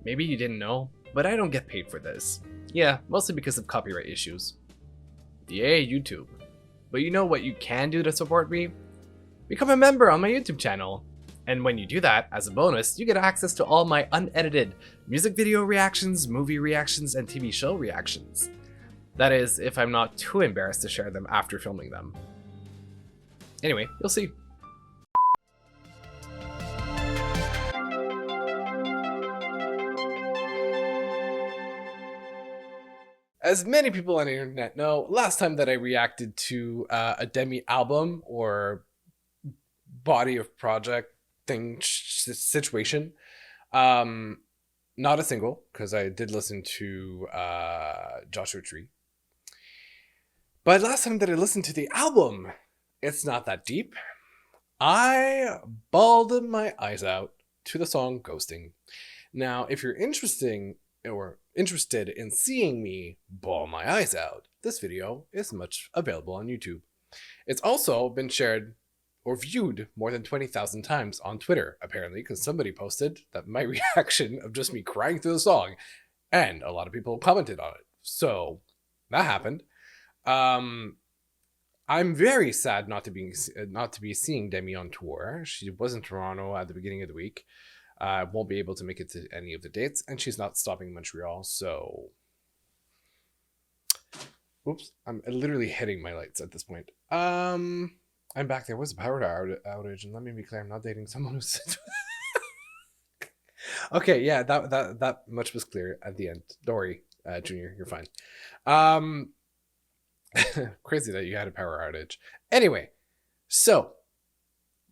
maybe you didn't know, but I don't get paid for this. Yeah, mostly because of copyright issues. Yay, YouTube. But you know what you can do to support me? Become a member on my YouTube channel. And when you do that, as a bonus, you get access to all my unedited music video reactions, movie reactions, and TV show reactions. That is, if I'm not too embarrassed to share them after filming them. Anyway, you'll see. As many people on the internet know, last time that I reacted to a Demi album or body of project thing situation, not a single, because I did listen to Joshua Tree. But last time that I listened to the album, It's Not That Deep, I bawled my eyes out to the song Ghosting. Now, if you're interested in seeing me bawl my eyes out, this video is much available on YouTube. It's also been shared or viewed more than 20,000 times on Twitter, apparently, because somebody posted that my reaction of just me crying through the song, and a lot of people commented on it. So that happened. I'm very sad not to be seeing Demi on tour. She was in Toronto at the beginning of the week. Won't be able to make it to any of the dates, and she's not stopping in Montreal, so... Oops, I'm literally hitting my lights at this point. I'm back. There was a power outage, and let me be clear, I'm not dating someone who's... Okay, yeah, that much was clear at the end. Don't worry, Junior, you're fine. Crazy that you had a power outage. Anyway,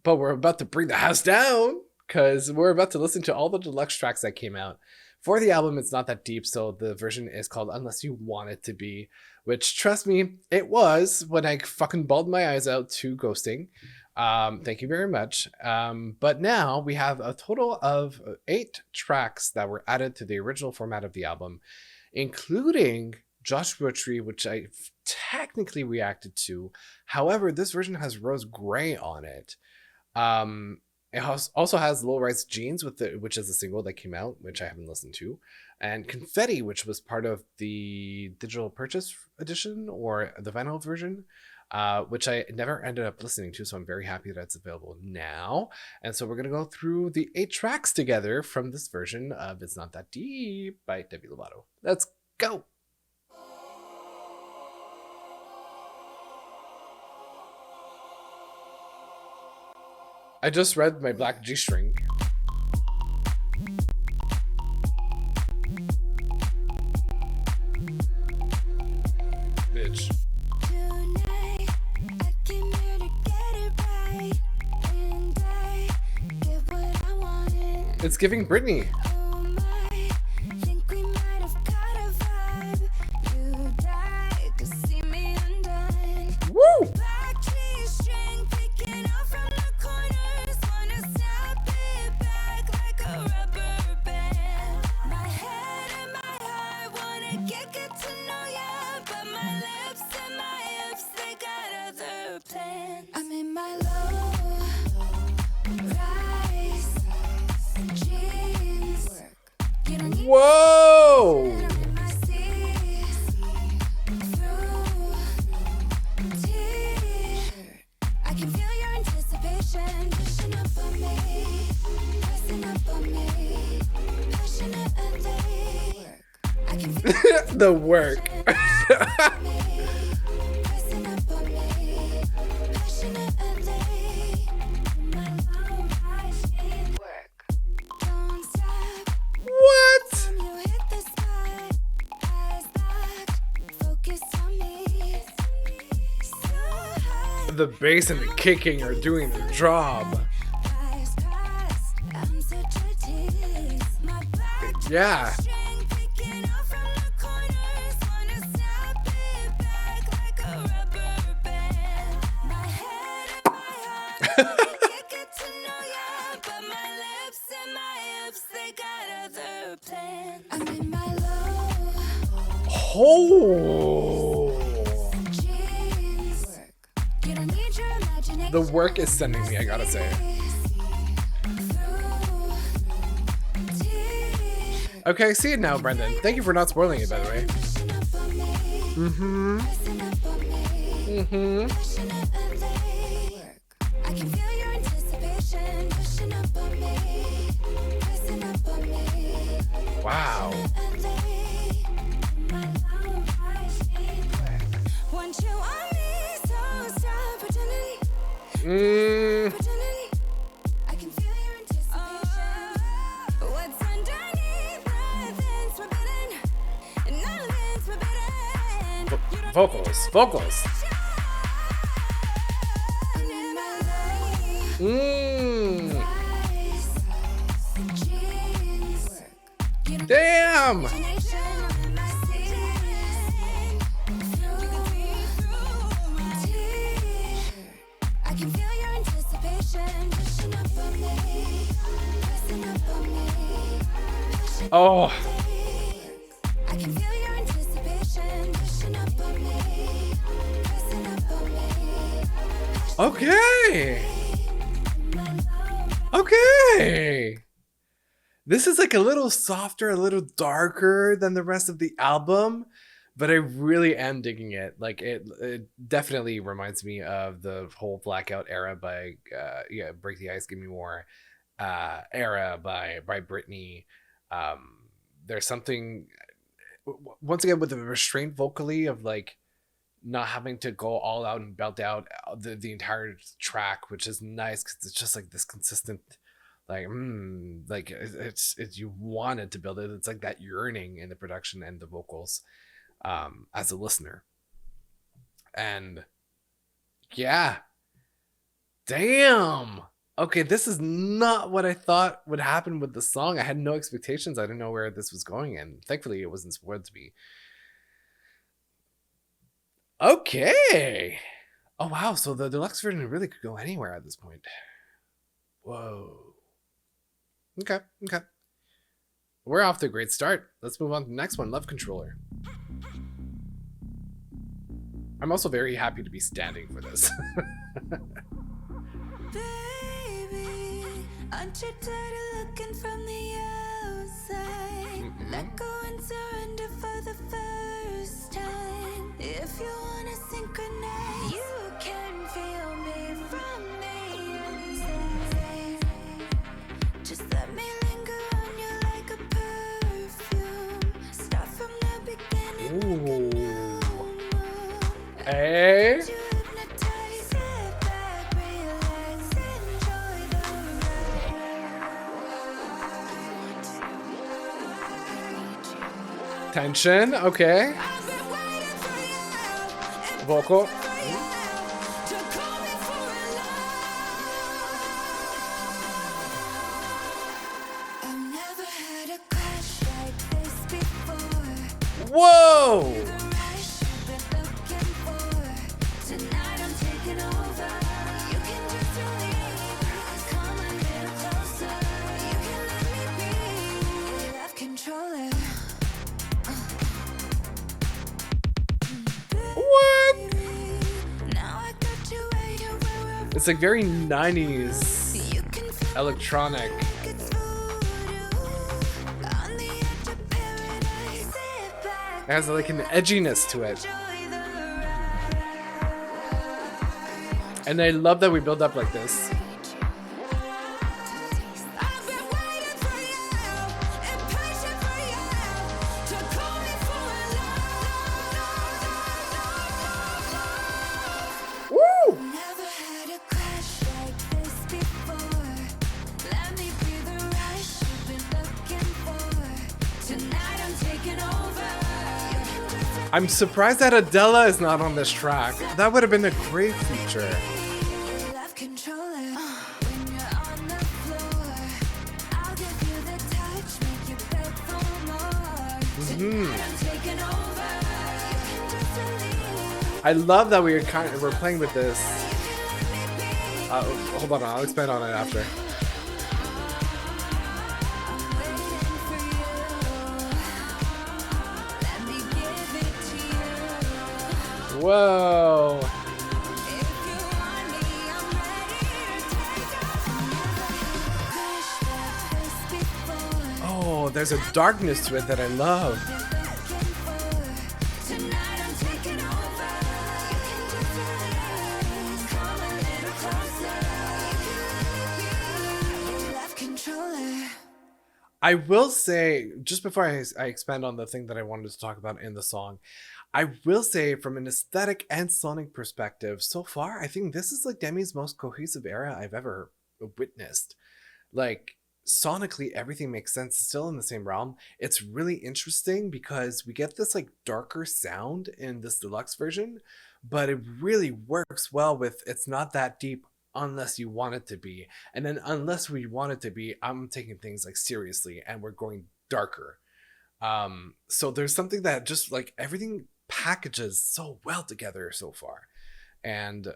but we're about to bring the house down, because we're about to listen to all the deluxe tracks that came out for the album. It's Not That Deep, so the version is called Unless You Want It To Be, which, trust me, it was when I fucking bawled my eyes out to Ghosting. Thank you very much. But now we have a total of 8 tracks that were added to the original format of the album, including Joshua Tree, which I technically reacted to. However, this version has Rose Gray on it. It also has Low Rise Jeans, which is a single that came out, which I haven't listened to. And Confetti, which was part of the digital purchase edition or the vinyl version, which I never ended up listening to. So I'm very happy that it's available now. And so we're going to go through the 8 tracks together from this version of It's Not That Deep by Demi Lovato. Let's go. I just read my black G-string. Bitch. It's giving Britney. Woo! I'm in my low rise jeans. Whoa! I can feel your anticipation pushing up on me, pressing up on me, passionately. I can feel The work. What? The bass and the kicking are doing their job. Yeah. Oh. The work is sending me, I gotta say. Okay, I see it now, Brendan. Thank you for not spoiling it, by the way. Mm-hmm. Mm-hmm. I can feel your anticipation pushing up on me, pressing up on me. Wow. Want you on me, so stop pretending, Mm. pretending. I can feel your anticipation. What's underneath? Nothing's forbidden, nothing's forbidden. You don't Vocals. Vocals. Mmm. Damn. I can feel your anticipation pushing up on me, pressing up on me. Oh. I can feel your anticipation pushing up on me, pressing up on me. Okay. Okay. This is like a little softer, a little darker than the rest of the album, but I really am digging it. Like it definitely reminds me of the whole Blackout era by Break the Ice, Give Me More era by Britney. There's something once again with the restraint vocally of like not having to go all out and belt out the entire track, which is nice because it's just like this consistent, like like it's you wanted to build it. It's like that yearning in the production and the vocals as a listener. And yeah, damn. Okay, this is not what I thought would happen with the song. I had no expectations. I didn't know where this was going, and thankfully it wasn't spoiled to me. Okay. Oh wow, so the deluxe version really could go anywhere at this point. Whoa. Okay. We're off to a great start. Let's move on to the next one, Love Controller. I'm also very happy to be standing for this. Baby, aren't you tired of looking from the outside? Let go and surrender for the first time. If you wanna synchronize, you can feel me from the inside. Just let me linger on you like a perfume. Start from the beginning like a Ooh. new moon. Hey. You hypnotize, sit back, relax, enjoy the ride. Tension. Okay. I've been waiting for you, and Vocal. for you to call me for a love. I've never had a crush like this before. Whoa. The rush you've been looking for. Tonight I'm taking over. You can just leave. Come a little closer. You can let me be your love controller. What? Now I got you waiting wherever It's like very 90s you can feel electronic. it's voodoo. On the edge of paradise, sit back, It has like an edginess to it. enjoy the ride. And I love that we build up like this. I've been waiting for you, impatient for you to call me for a love. Woo! Never had a crush like this before. Let me be the rush you've been looking for. Tonight I'm taking over. You can just I'm surprised that Adela is not on this track. That would have been a great feature. your love controller. When you're on the floor, I'll give you the touch, make you beg for more. Tonight I'm taking over. You can just leave. I love that we're playing with this. You can let me be. Hold on, I'll expand on it after. I'm waiting for you. Let me give it to you. Whoa. If you want me, I'm ready to take off. Never had a crush like this before. Oh, there's a darkness to it that I love. Tonight I'm taking over. You can just relax. Come a little closer. You love controller. I will say, just before I expand on the thing that I wanted to talk about in the song, I will say from an aesthetic and sonic perspective, so far, I think this is like Demi's most cohesive era I've ever witnessed. Like, sonically, everything makes sense, still in the same realm. It's really interesting because we get this like darker sound in this deluxe version, but it really works well with it's not that deep unless you want it to be. And then unless we want it to be, I'm taking things like seriously and we're going darker. So there's something that just like everything packages so well together so far. And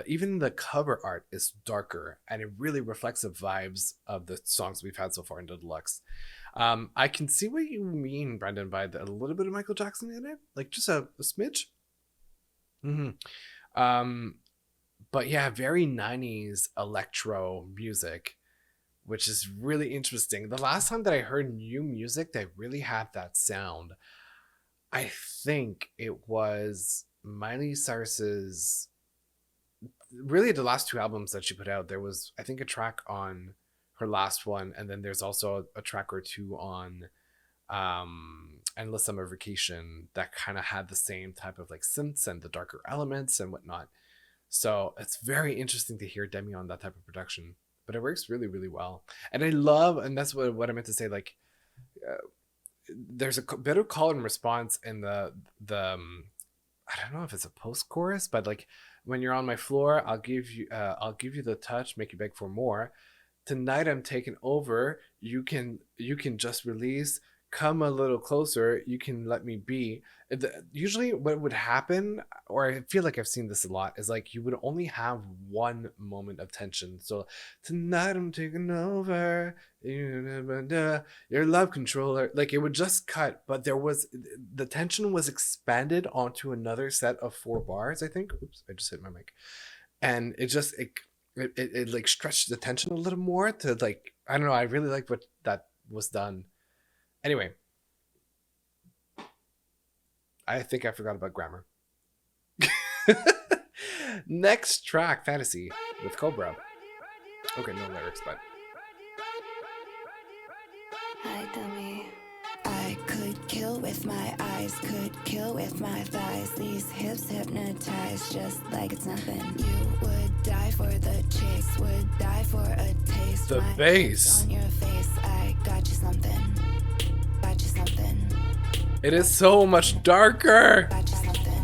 even the cover art is darker and it really reflects the vibes of the songs we've had so far in the deluxe. I can see what you mean, Brendan, by a little bit of Michael Jackson in it, like just a smidge. But yeah, very 90s electro music, which is really interesting. The last time that I heard new music that really had that sound, I think it was Miley Cyrus's, really the last two albums that she put out. There was, I think, a track on her last one, and then there's also a track or two on Endless Summer Vacation that kind of had the same type of like synths and the darker elements and whatnot. So it's very interesting to hear Demi on that type of production, but it works really, really well. And I love, and that's what I meant to say, like there's a bit of call and response in the I don't know if it's a post chorus, but like when you're on my floor, I'll give you the touch, make you beg for more. Tonight I'm taking over. You can just release. Come a little closer. You can let me be. Usually what would happen, or I feel like I've seen this a lot, is like you would only have one moment of tension. So tonight I'm taking over. Your love controller. Like it would just cut, but the tension was expanded onto another set of 4 bars, I think. Oops, I just hit my mic. And it like stretched the tension a little more to like, I don't know. I really like what that was done. Anyway, I think I forgot about grammar. Next track, Fantasy with Cobra. Okay, no lyrics, but. Hi, dummy. I could kill with my eyes, could kill with my thighs. These hips hypnotize just like it's nothing. You would die for the chase, would die for a taste. The My bass on your face, I got you something. Got you something. It is so much darker. Got you something.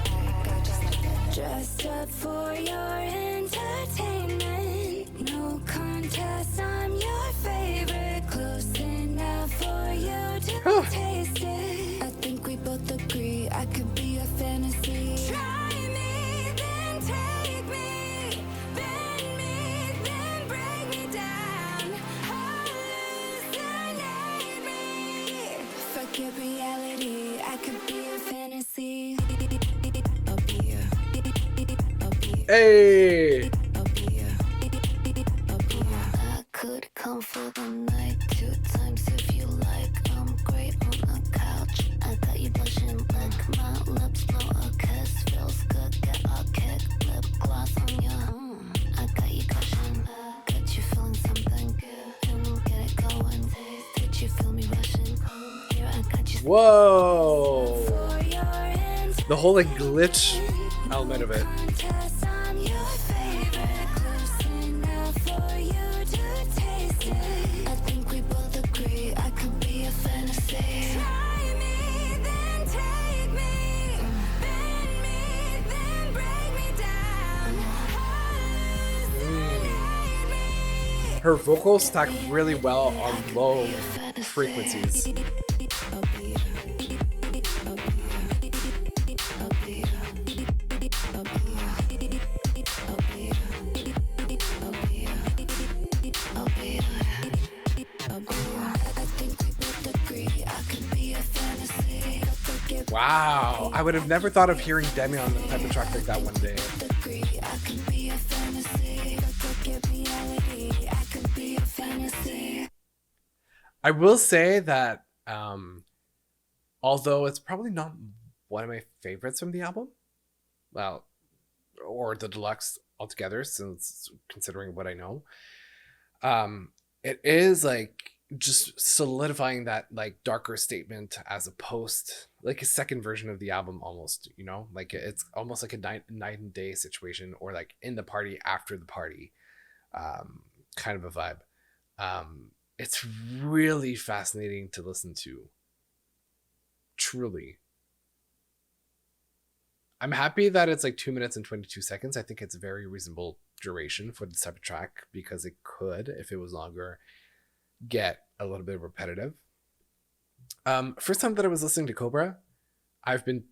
I got you something. Dressed up for your entertainment. No contest, I'm your favorite. Close enough for you to taste it. I think we both agree I could be a fantasy. Try me, then take me. Bend me, then break me down. Hallucinate me. Forget reality, I could be a fantasy. I'll be you. Hey. I'll be you. I'll be you. I could come for the night 2 times if you like. I'm great on the couch. I got you blushing like my lips blow a kiss. Feels good, get a kick. Lip gloss on your I got you gushing. Got you feeling something good. Get it going. Did you feel me rushing? Here I got you. Whoa. The whole like glitch element of it. I think we both agree I could be a fantasy. Try me, then take me. Bend me, then break me down. Hallucinate me. Her vocals stack really well on low frequencies. I'll be you. I'll be you. I'll be you. I'll be you. I'll be you. I'll be you. I'll be you. I'll be you. I think we both agree I could be a fantasy. Wow, I would have never thought of hearing Demi on the type of track like that one day. Agree I could be a fantasy. Forget reality, I could be a fantasy. I will say that although it's probably not one of my favorites from the album, well, or the deluxe altogether, since considering what I know, it is like just solidifying that like darker statement as a post, like a second version of the album almost, you know, like it's almost like a night and day situation, or like in the party after the party, kind of a vibe. It's really fascinating to listen to. Truly. I'm happy that it's like 2 minutes and 22 seconds. I think it's a very reasonable duration for this type of track, because it could, if it was longer, get a little bit repetitive. First time that I was listening to Cobra, I've been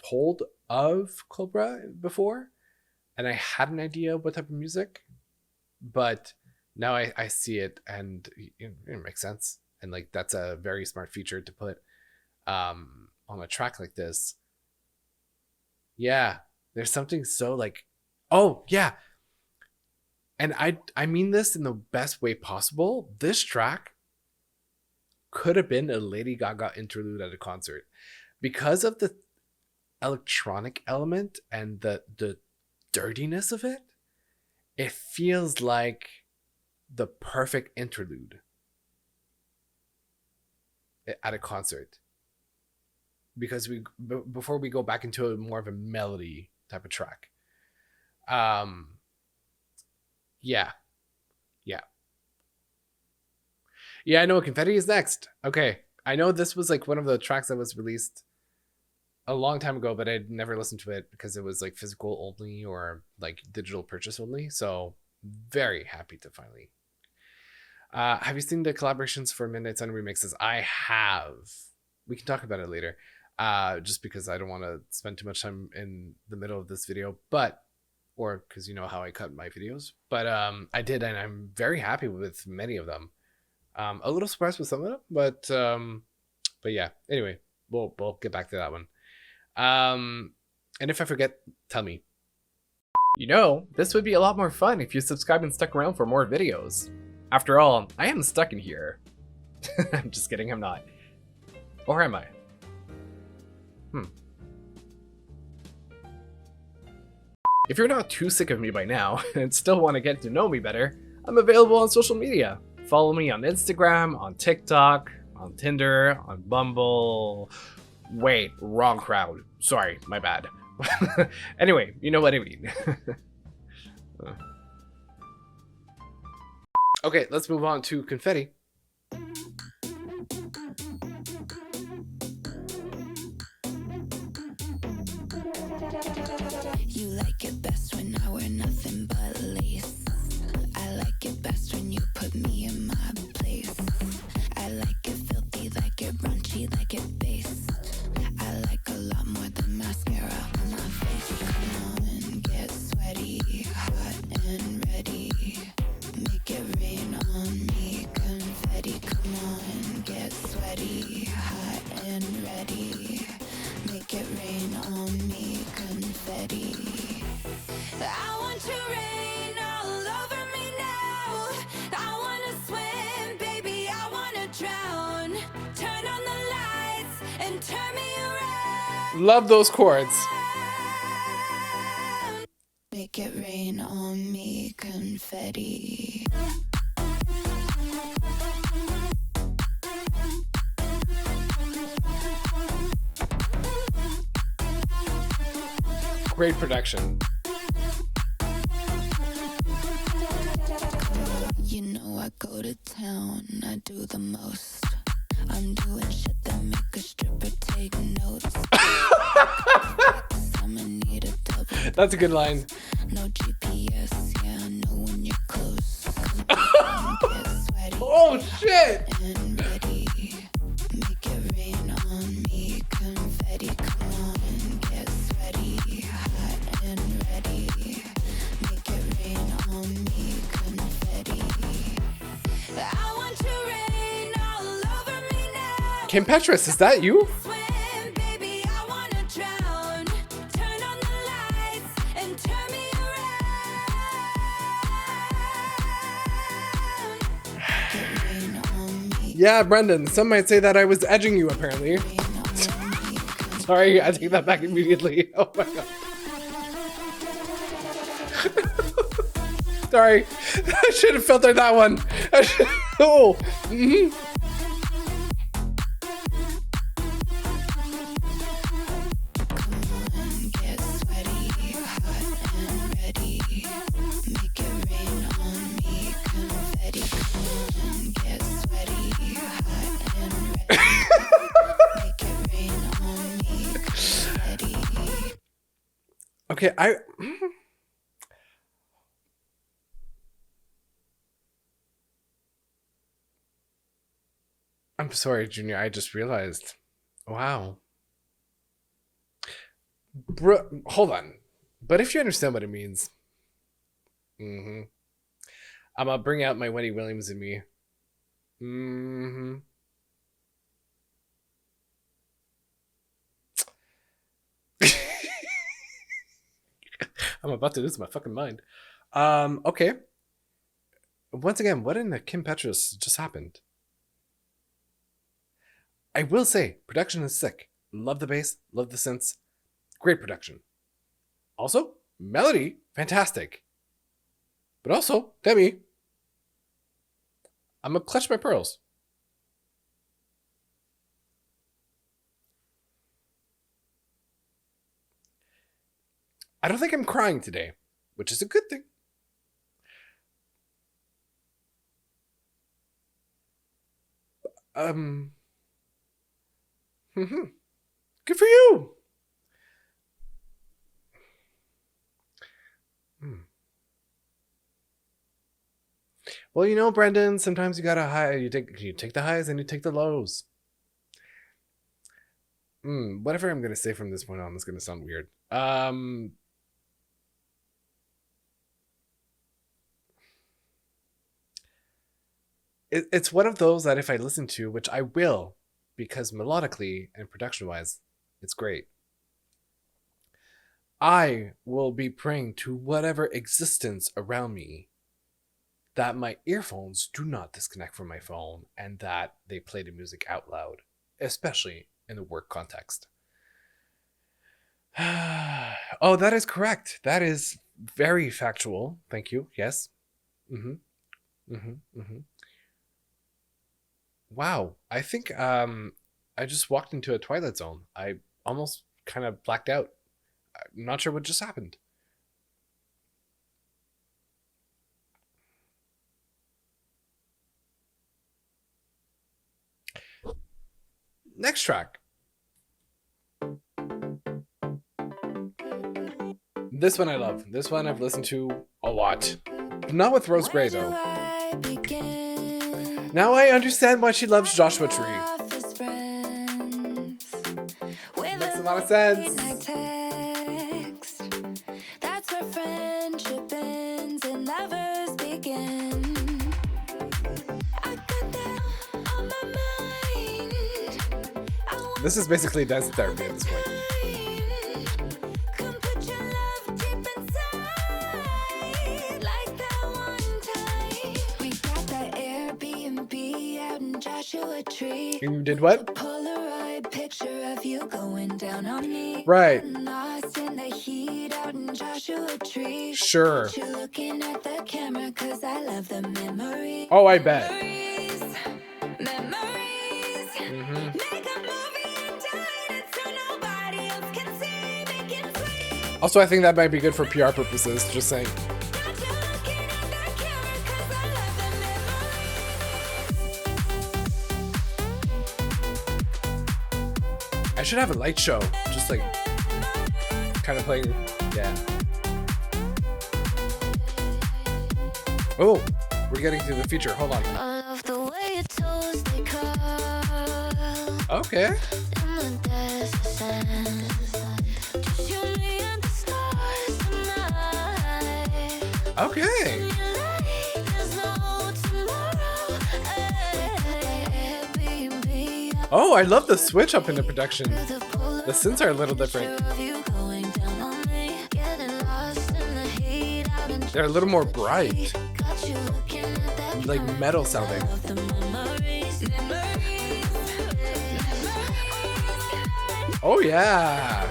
told of Cobra before, and I had an idea what type of music, but now I see it, and it makes sense. And like that's a very smart feature to put on a track like this. Yeah, there's something so like, oh yeah, and I mean this in the best way possible. This track could have been a Lady Gaga interlude at a concert, because of the electronic element and the dirtiness of it. It feels like the perfect interlude at a concert, because before we go back into a more of a melody type of track. Yeah. I know Confetti is next. Okay, I know this was like one of the tracks that was released a long time ago, but I'd never listened to it because it was like physical only or like digital purchase only. So very happy to finally. Have you seen the collaborations for Midnight Sun remixes? I have. We can talk about it later. Just because I don't want to spend too much time in the middle of this video, or because you know how I cut my videos, but I did, and I'm very happy with many of them. A little surprised with some of them, but yeah. Anyway, we'll get back to that one. And if I forget, tell me. You know, this would be a lot more fun if you subscribed and stuck around for more videos. After all, I am stuck in here. I'm just kidding, I'm not. Or am I? If you're not too sick of me by now and still want to get to know me better, I'm available on social media. Follow me on Instagram, on TikTok, on Tinder, on Bumble. Wait, wrong crowd. Sorry, my bad. Anyway, you know what I mean. Okay, let's move on to Confetti. You like it best when I wear nothing but lace. I like it best when you put me in my place. I like it filthy, like it raunchy, like it based. I like a lot more than mascara on my face. Come on, get sweaty, hot and ready. Make it rain on me, confetti. Come on, get sweaty, hot and ready. Make it rain on me, confetti. I want to rain all over me now. I want to swim, baby, I want to drown. Turn on the lights and turn me around. Love those chords. Make it rain on me, confetti. Great production. You know I go to town, I do the most. I'm doing shit that make a stripper take notes. I'ma need a double. That's a good line. No GPS, yeah, I know when you're close. Get sweaty Oh shit! and ready. Make it rain on me, confetti. Come on, get sweaty, hot and ready. Make it rain on me, confetti. I want to rain all over me now. Kim Petras, is that you? Swim, baby, I wanna drown. Turn on the lights and turn me around. Make it rain on me, Yeah, Brendan, some might say that I was edging you, apparently. Sorry, I take that back immediately. Oh my god. Sorry. I should have filtered that one. Oh. Mm-hmm. Get sweaty, hot and ready. Make it rain on me, confetti. Get sweaty, hot and ready. Make it rain on me, confetti. Okay, I'm sorry, Junior. I just realized. Wow. Hold on. But if you understand what it means, I'm gonna bring out my Wendy Williams in me. I'm about to lose my fucking mind. Okay. Once again, what in the Kim Petras just happened? I will say, production is sick. Love the bass, love the synths. Great production. Also, melody, fantastic. But also, Demi, I'm gonna clutch my pearls. I don't think I'm crying today, which is a good thing. Good for you. Well, you know, Brendan, sometimes you gotta you take the highs and you take the lows. Whatever I'm gonna say from this point on is gonna sound weird. It's one of those that if I listen to, which I will, because melodically and production-wise, it's great, I will be praying to whatever existence around me that my earphones do not disconnect from my phone and that they play the music out loud, especially in the work context. Oh, that is correct. That is very factual. Thank you. Yes. Wow. I think I just walked into a Twilight Zone. I almost kind of blacked out. I'm not sure what just happened. Next track. This one I love. This one I've listened to a lot. Not with Rose Gray, though. Now I understand why she loves Joshua Tree. Makes a lot of sense. That's where friendship ends and lovers begin. I got that on my mind. This is basically dance therapy at this point. You did what? Polaroid picture of you going down on me. Right. Lost in the heat out in Joshua Tree. Sure. You're looking at the camera 'cause I love the memory. Oh, I bet. Memories. Make a movie and hide it so nobody else can see. Make it free. Also, I think that might be good for PR purposes. Just saying. I should have a light show, just like kind of playing, yeah. Oh, we're getting to the feature. Hold on. Okay. Okay. Oh, I love the switch up in the production. The synths are a little different. They're a little more bright. Like metal sounding. Oh yeah.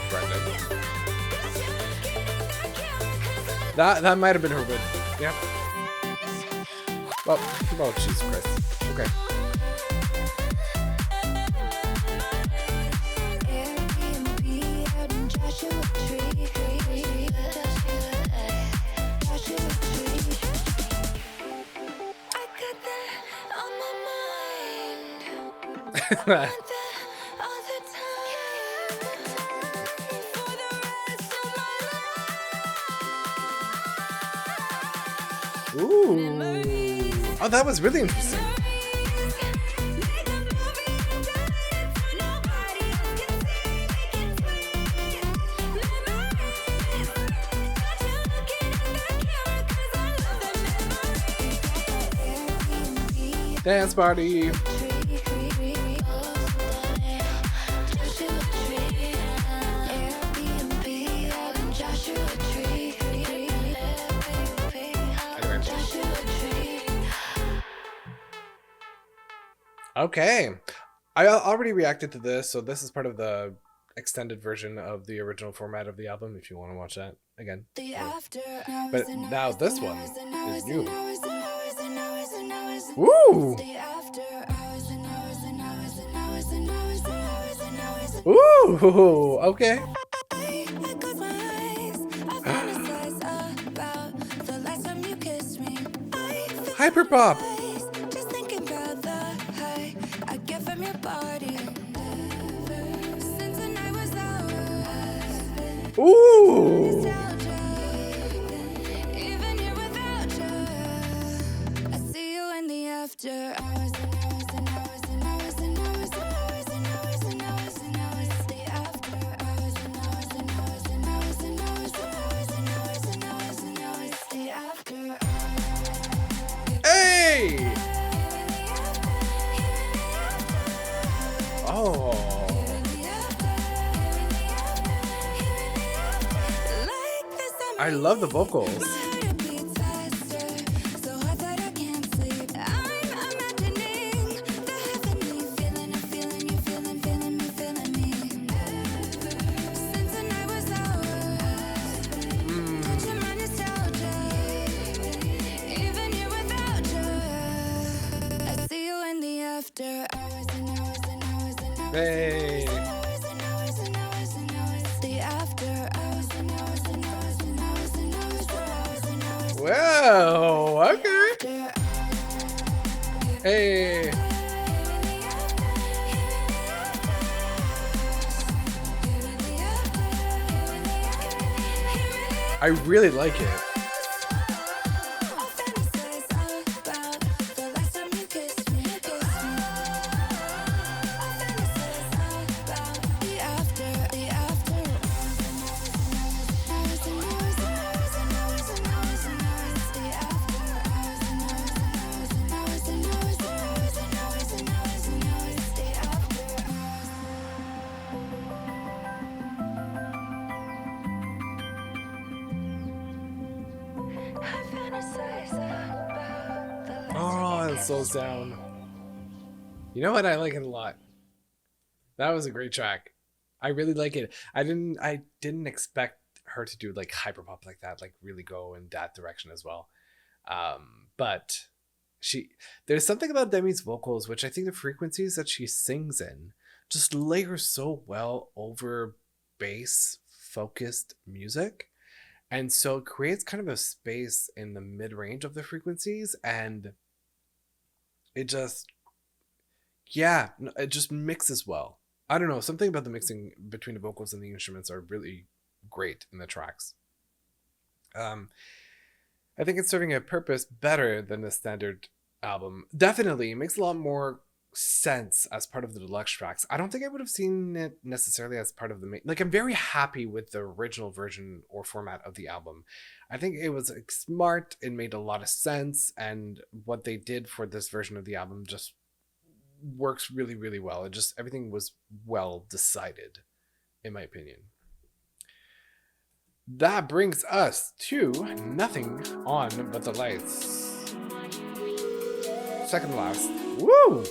Brendan. That might have been her win. Yeah. Oh, Jesus Christ. Okay. Ooh. Oh, that was really interesting. Dance party. Okay. I already reacted to this, so this is part of the extended version of the original format of the album if you want to watch that again. But now this one is new. Woo! Ooh, okay. Hyperpop. Ooh. Hey! Oh. I love the vocals. Hey. Whoa, okay. Hey. I really like it. Oh, it slows down. You know what? I like it a lot. That was a great track. I really like it. I didn't expect her to do like hyperpop like that, like really go in that direction as well. But there's something about Demi's vocals, which I think the frequencies that she sings in just layer so well over bass focused music. And so it creates kind of a space in the mid range of the frequencies, and it just mixes well. I don't know, something about the mixing between the vocals and the instruments are really great in the tracks. I think it's serving a purpose better than the standard album. Definitely, it makes a lot more sense as part of the deluxe tracks. I don't think I would have seen it necessarily as part of the main. Like, I'm very happy with the original version or format of the album. I think it was like, smart. It made a lot of sense, and what they did for this version of the album just works really, really well. It just, everything was well decided, in my opinion. That brings us to Nothing On But the Lights. second to last. Woo!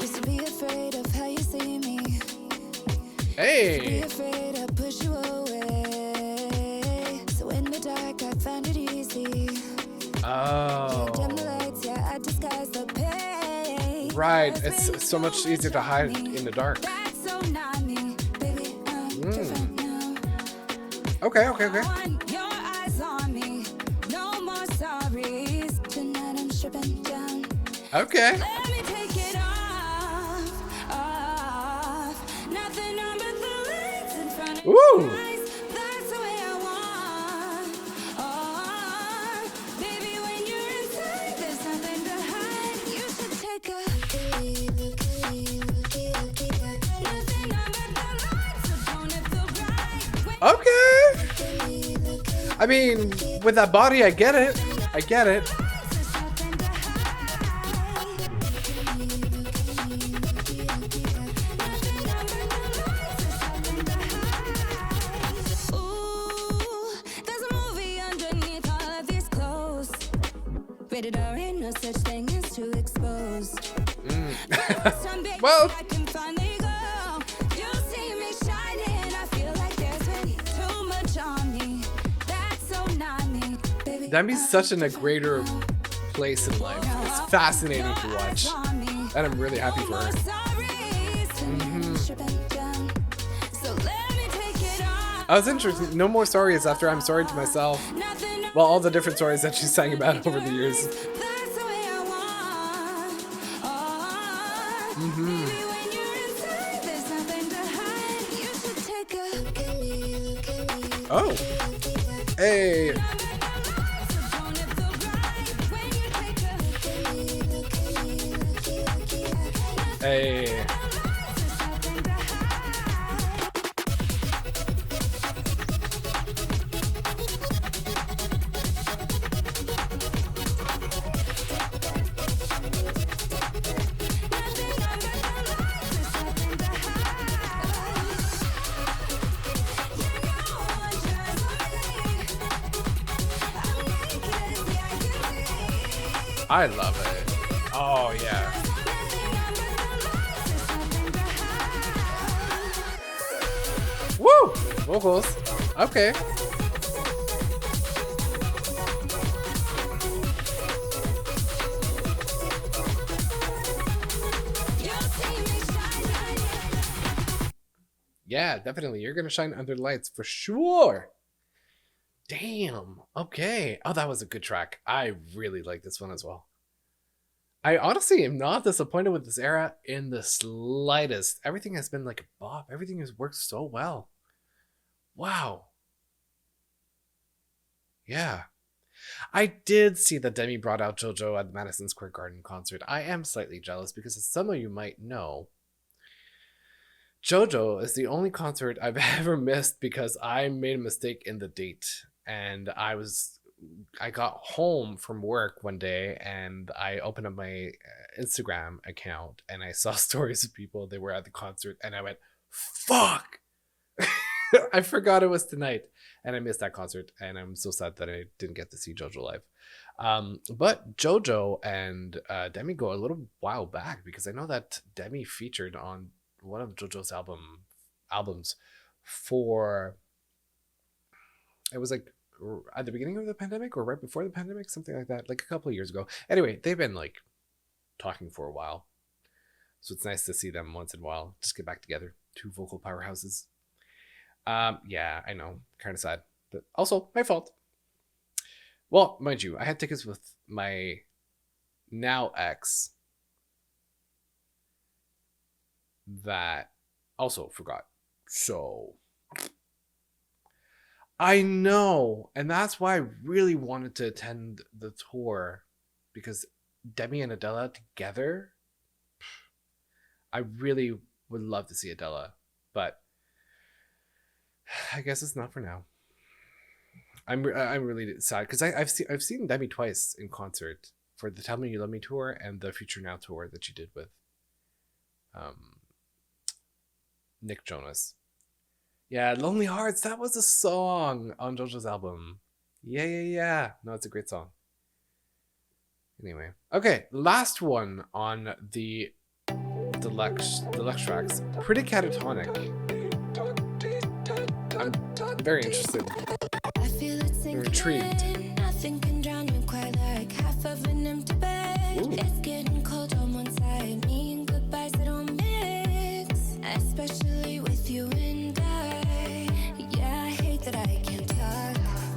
Used to be afraid of how you see me. Be Hey! afraid I push you away. So in the dark, I found it easy. Oh. Dim the lights, yeah, I disguise the pain. Right, it's so much easier to hide in the dark. That's so not me, baby. I'm different now. Okay. Want your eyes on me. No more sorries. Tonight I'm stripping down. Okay. Let me take it off. Nothing on but the lights in front of Ooh. your eyes. That's the way I want. Baby, when you're inside, there's nothing to hide. You should take a nothing on but the lights, so don't it feel right? Okay. I mean, with that body, I get it. There's nothing to hide. Ooh, there's a movie underneath all of these clothes. Rated R, ain't no such thing as too exposed. Someday Well- I can finally go. You see me shining, I feel like there's been too much on me. That's so not me, baby. Demi's such in a greater place in life. It's fascinating to watch. And I'm really happy for her. I was interested. No more sorries after I'm sorry to myself. Well, all the different stories that she sang about over the years. Oh. Hey. Hey. I love it. Oh, yeah. Woo! Vocals. Okay. Yeah, definitely. You're gonna shine under the lights for sure. Damn. Okay. Oh, that was a good track. I really like this one as well. I honestly am not disappointed with this era in the slightest. Everything has been like a bop. Everything has worked so well. Wow. Yeah. I did see that Demi brought out JoJo at the Madison Square Garden concert. I am slightly jealous because, as some of you might know, JoJo is the only concert I've ever missed because I made a mistake in the date. And I got home from work one day and I opened up my Instagram account and I saw stories of people that were at the concert and I went, fuck! I forgot it was tonight and I missed that concert and I'm so sad that I didn't get to see JoJo live. But JoJo and Demi go a little while back because I know that Demi featured on one of JoJo's albums for, it was like at the beginning of the pandemic or right before the pandemic, something like that, like a couple of years ago. Anyway, they've been like talking for a while, so it's nice to see them once in a while just get back together. Two vocal powerhouses. Yeah, I know, kind of sad, but also my fault. Well, mind you, I had tickets with my now ex that also forgot, so I know, and that's why I really wanted to attend the tour, because Demi and Adele together, I really would love to see Adele, but I guess it's not for now. I'm really sad because I've seen Demi twice in concert for the Tell Me You Love Me tour and the Future Now tour that she did with Nick Jonas. Yeah, Lonely Hearts, that was a song on JoJo's album. Yeah. No, it's a great song. Anyway, okay, last one on the deluxe tracks. Pretty Catatonic. I'm very interested. I feel it I'm sinking intrigued. in. Nothing can drown me quite like half of an empty bed. Ooh. It's getting cold on one side. Me and goodbyes that don't mix, especially with you and I. Yeah, I hate that I can't talk,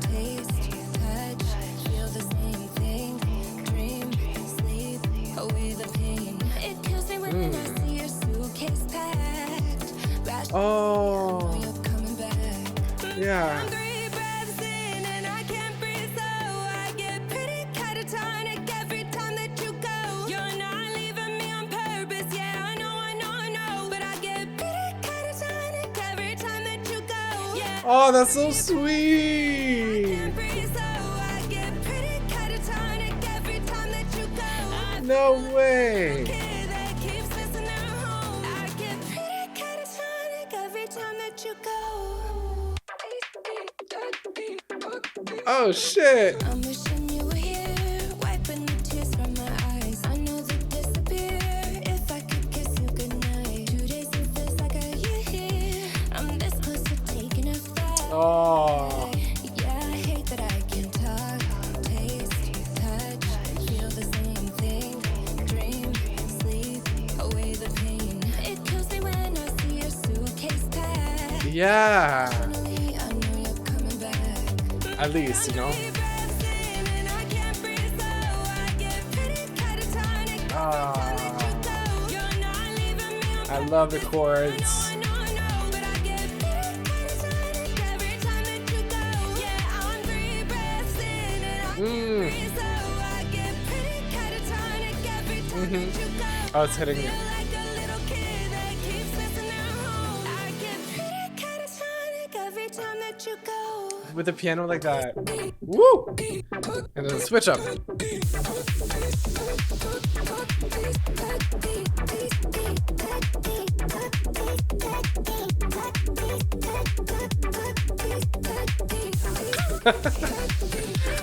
taste, touch, feel the same thing, dream, sleep, away the pain. It kills me when I see your suitcase packed. Rush, Oh, know you're coming back. yeah. I'm 3 breaths in and I can't breathe, so I get pretty catatonic every time that you go. You're not leaving me on purpose, yeah, I know, but I get pretty catatonic every time that you go. Yeah, Oh, that's so I sweet. can't breathe, so I get pretty catatonic every time that you go. I No feel like way. a kid that keeps missing their home. I get pretty catatonic every time that you go. Oh shit. I'm wishing you were here, wiping the tears from my eyes. I know they'd disappear if I could kiss you goodnight. 2 days it feels like a year here. I'm this close to taking a flight. Oh, Yeah, I hate that I can't talk, taste, touch, feel the same thing, dream, sleep, away the pain. It kills me when I see your suitcase packed. yeah. Finally, I know you're coming back. At least, you know. I love the chords. Oh, it's hitting me. With a piano like that. Woo! And then switch up.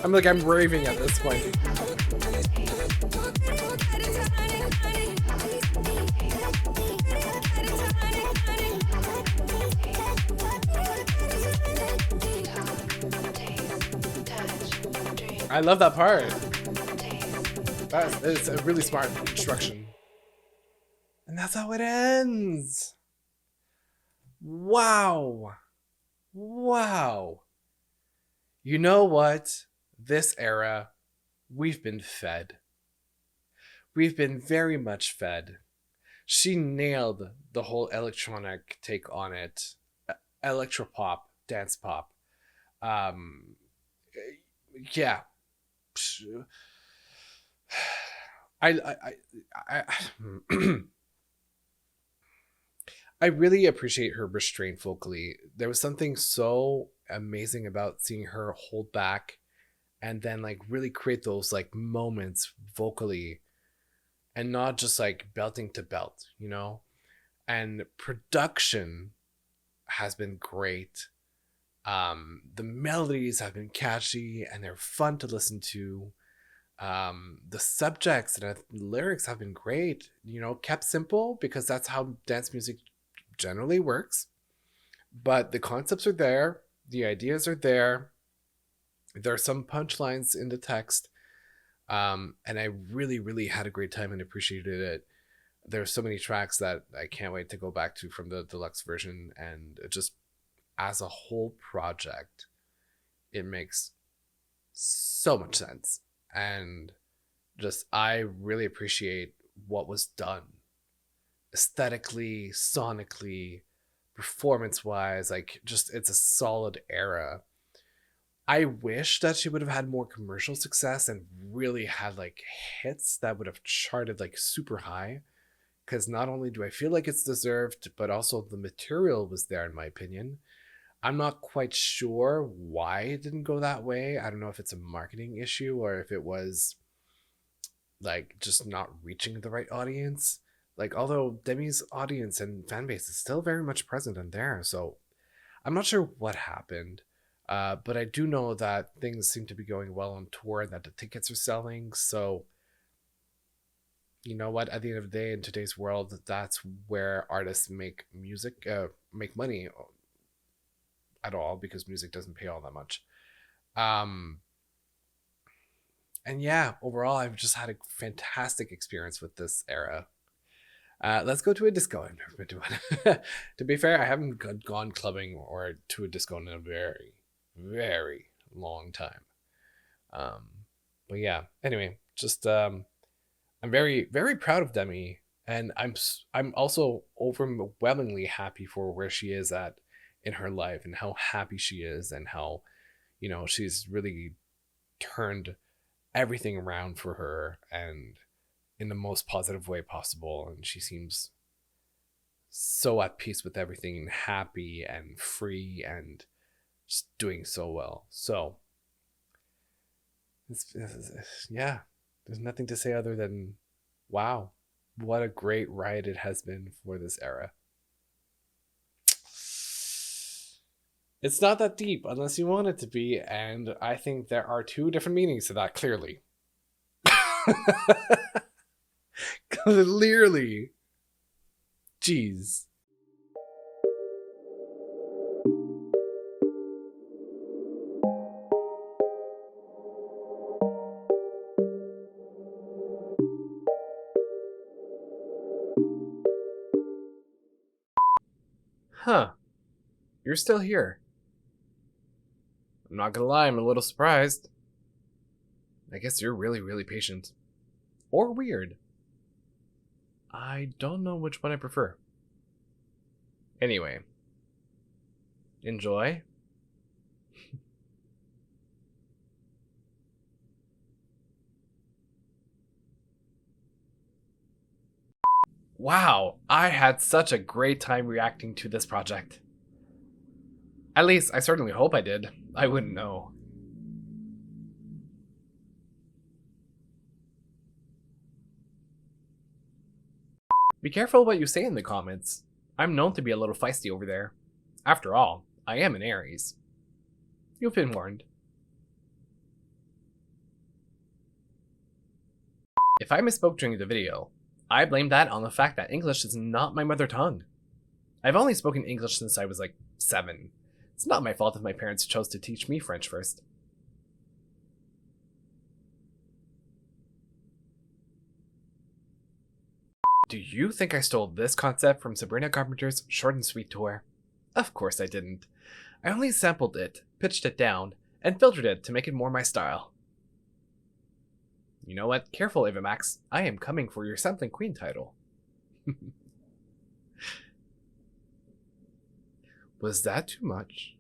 I'm raving at this point. I love that part. It's a really smart construction. And that's how it ends. Wow. Wow. You know what? This era, we've been fed. We've been very much fed. She nailed the whole electronic take on it. Electropop, dance pop. Yeah. I really appreciate her restraint vocally. There was something so amazing about seeing her hold back and then like really create those like moments vocally and not just like belting to belt, you know? And production has been great. The melodies have been catchy and they're fun to listen to. The subjects and the lyrics have been great, you know, kept simple because that's how dance music generally works. But the concepts are there, the ideas are there. There are some punchlines in the text. And I really, really had a great time and appreciated it. There's so many tracks that I can't wait to go back to from the deluxe version, and it just as a whole project, it makes so much sense. And just, I really appreciate what was done aesthetically, sonically, performance wise. Like, just, it's a solid era. I wish that she would have had more commercial success and really had like hits that would have charted like super high. Because not only do I feel like it's deserved, but also the material was there, in my opinion. I'm not quite sure why it didn't go that way. I don't know if it's a marketing issue or if it was like just not reaching the right audience. Like, although Demi's audience and fan base is still very much present and there. So I'm not sure what happened. But I do know that things seem to be going well on tour and that the tickets are selling. So you know what? At the end of the day, in today's world, that's where artists make music, make money at all, because music doesn't pay all that much. Um, and yeah, overall, I've just had a fantastic experience with this era. Let's go to a disco. I've never been to one. To be fair, I haven't gone clubbing or to a disco in a very, very long time. Um, but yeah, anyway, just I'm very, very proud of Demi, and I'm also overwhelmingly happy for where she is at in her life, and how happy she is, and how, she's really turned everything around for her, and in the most positive way possible. And she seems so at peace with everything, and happy and free, and just doing so well. So, yeah, there's nothing to say other than, wow, what a great ride it has been for this era. It's not that deep unless you want it to be, and I think there are two different meanings to that, clearly. Clearly. Jeez. Huh. You're still here. I'm not gonna lie, I'm a little surprised. I guess you're really, really patient. Or weird. I don't know which one I prefer. Anyway. Enjoy. Wow, I had such a great time reacting to this project. At least, I certainly hope I did. I wouldn't know. Be careful what you say in the comments. I'm known to be a little feisty over there. After all, I am an Aries. You've been warned. If I misspoke during the video, I blame that on the fact that English is not my mother tongue. I've only spoken English since I was like 7. It's not my fault if my parents chose to teach me French first. Do you think I stole this concept from Sabrina Carpenter's Short and Sweet tour? Of course I didn't. I only sampled it, pitched it down, and filtered it to make it more my style. You know what? Careful, Ava Max. I am coming for your Sampling Queen title. Was that too much?